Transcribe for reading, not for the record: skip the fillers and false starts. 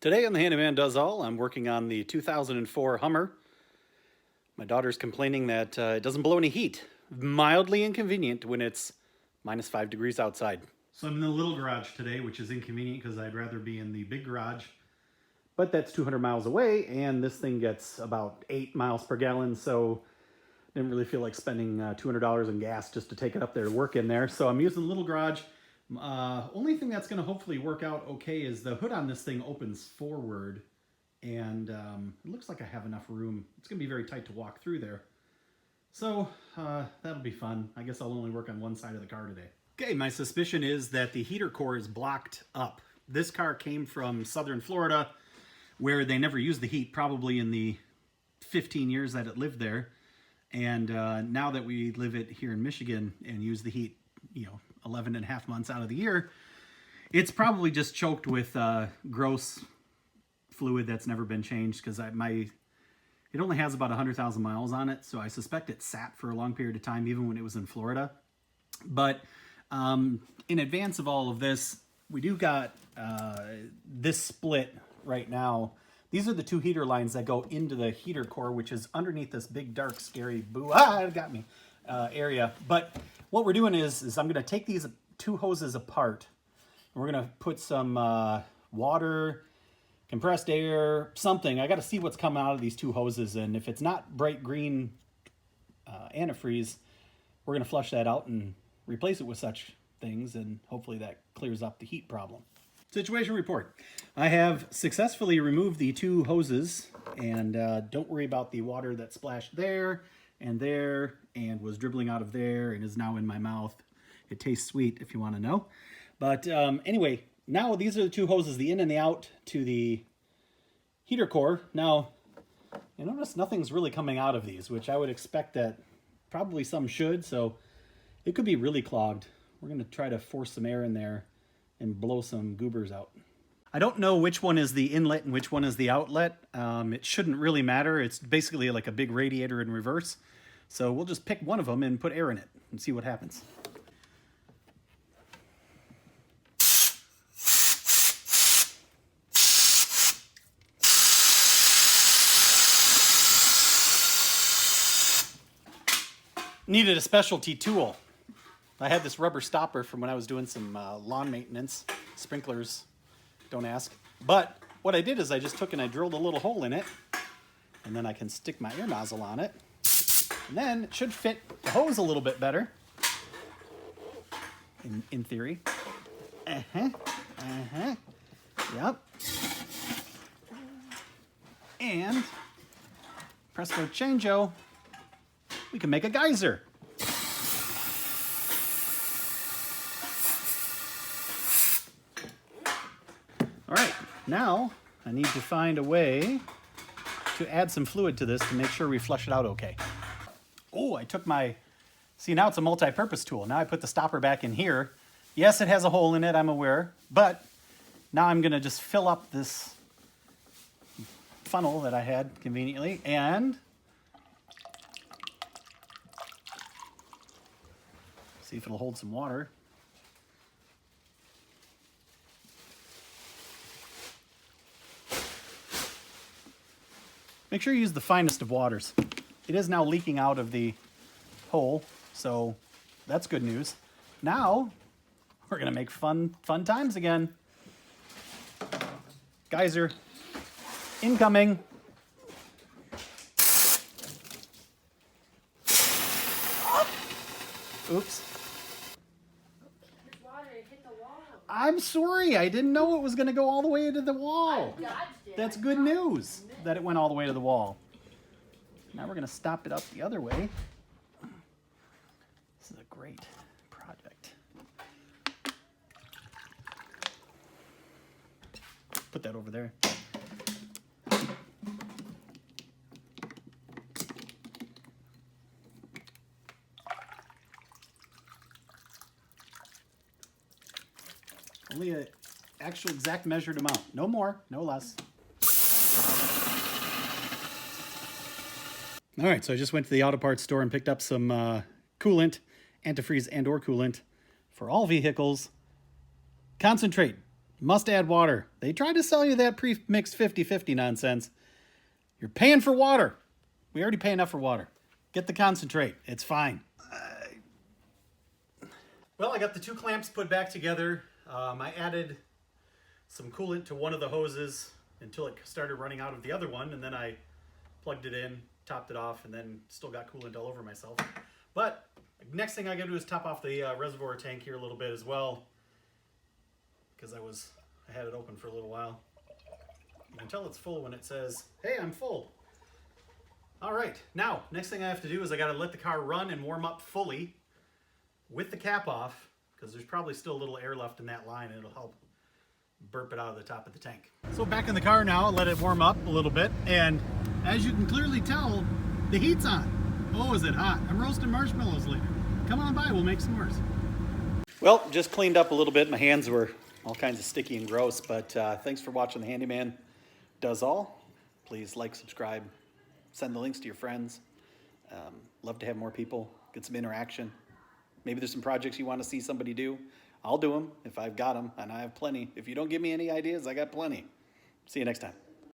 Today on The Handyman Does All, I'm working on the 2004 Hummer. My daughter's complaining that it doesn't blow any heat. Mildly inconvenient when it's minus 5 degrees outside. So I'm in the little garage today, which is inconvenient because I'd rather be in the big garage. But that's 200 miles away, and this thing gets about 8 miles per gallon, so I didn't really feel like spending $200 in gas just to take it up there to work in there. So I'm using the little garage. Only thing that's going to hopefully work out okay is the hood on this thing opens forward, and it looks like I have enough room. It's going to be very tight to walk through there. So that'll be fun. I guess I'll only work on one side of the car today. Okay, my suspicion is that the heater core is blocked up. This car came from southern Florida, where they never used the heat, probably in the 15 years that it lived there. And now that we live it here in Michigan and use the heat, 11 and a half months out of the year, it's probably just choked with gross fluid that's never been changed, because it only has about 100,000 miles on it, so I suspect it sat for a long period of time, even when it was in Florida. But in advance of all of this, we do got this split right now. These are the two heater lines that go into the heater core, which is underneath this big, dark, scary it got me, area. But what we're doing is I'm going to take these two hoses apart, and we're going to put some water, compressed air, something. I got to see what's coming out of these two hoses, and if it's not bright green antifreeze, we're going to flush that out and replace it with such things, and hopefully that clears up the heat problem. Situation report. I have successfully removed the two hoses, and don't worry about the water that splashed there and was dribbling out of there and is now in my mouth. It tastes sweet if you want to know. But anyway, now these are the two hoses, the in and the out to the heater core. Now, you notice nothing's really coming out of these, which I would expect that probably some should, so it could be really clogged. We're going to try to force some air in there and blow some goobers out. I don't know which one is the inlet and which one is the outlet. It shouldn't really matter. It's basically like a big radiator in reverse. So we'll just pick one of them and put air in it and see what happens. Needed a specialty tool. I had this rubber stopper from when I was doing some lawn maintenance, sprinklers, don't ask. But what I did is I just took and I drilled a little hole in it, and then I can stick my air nozzle on it, and then it should fit the hose a little bit better, in theory. Yep. And presto changeo, we can make a geyser. All right, now I need to find a way to add some fluid to this to make sure we flush it out okay. Oh, I took see, now it's a multi-purpose tool. Now I put the stopper back in here. Yes, it has a hole in it, I'm aware, but now I'm gonna just fill up this funnel that I had conveniently, and see if it'll hold some water. Make sure you use the finest of waters. It is now leaking out of the hole, so that's good news. Now, we're gonna make fun times again. Geyser, incoming. Oops. I'm sorry, I didn't know it was gonna go all the way to the wall. That's good news that it went all the way to the wall. Now we're gonna stop it up the other way. This is a great project. Put that over there. Only an actual exact measured amount. No more, no less. All right, so I just went to the auto parts store and picked up some coolant, antifreeze and or coolant for all vehicles. Concentrate, Must add water. They tried to sell you that pre-mixed 50-50 nonsense. You're paying for water. We already pay enough for water. Get the concentrate. It's fine. Well, I got the two clamps put back together. I added some coolant to one of the hoses until it started running out of the other one, and then I plugged it in, topped it off, and then still got coolant all over myself. But next thing I gotta do is top off the reservoir tank here a little bit as well, because I had it open for a little while. You can tell it's full when it says, "Hey, I'm full." All right, now next thing I have to do is I gotta let the car run and warm up fully with the cap off, because there's probably still a little air left in that line, and it'll help burp it out of the top of the tank. So back in the car now, let it warm up a little bit, and as you can clearly tell, the heat's on. Oh, is it hot? I'm roasting marshmallows later. Come on by, we'll make s'mores. Well, just cleaned up a little bit. My hands were all kinds of sticky and gross, but thanks for watching The Handyman Does All. Please like, subscribe, send the links to your friends. Love to have more people, get some interaction. Maybe there's some projects you want to see somebody do. I'll do them if I've got them, and I have plenty. If you don't give me any ideas, I got plenty. See you next time.